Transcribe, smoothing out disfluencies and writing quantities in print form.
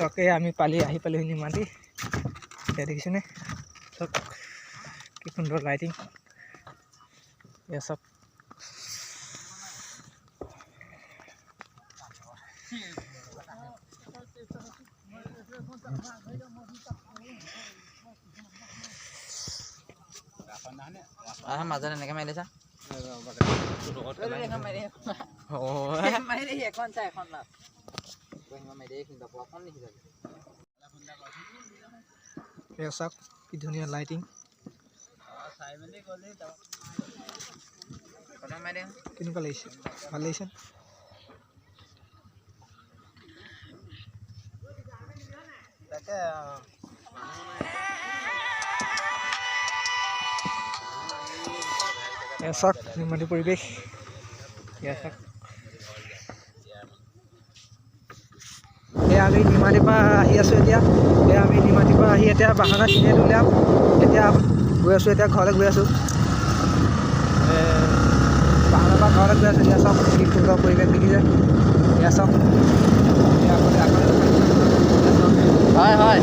Oke, আমি আহি পালোহি নিমাতী। এতিয়া দেখিছেনে চব কি সুন্দৰ লাইটিং। এয়া চব মাজত এনেকে মাৰি লৈছা এয়া চাওক কি ধুনীয়া লাইটিং। কেনেকুৱা লাগিছে? ভাল লাগিছে? এয়া চাওক নিমাতী পৰিৱেশ। এয়া চাওক এয়া আমি নিমাতীৰ পৰা আহি আছোঁ এতিয়া। এয়া আমি নিমাতীৰ পৰা আহি এতিয়া বাহানা চিনেত উলিয়াম। এতিয়া গৈ আছোঁ, এতিয়া ঘৰলৈ গৈ আছোঁ। বাহানাৰ পৰা ঘৰলৈ গৈ আছোঁ। এয়া চাওক কি সুন্দৰ পৰিৱেশ দেখিছে। এয়া চাওক হয় হয়।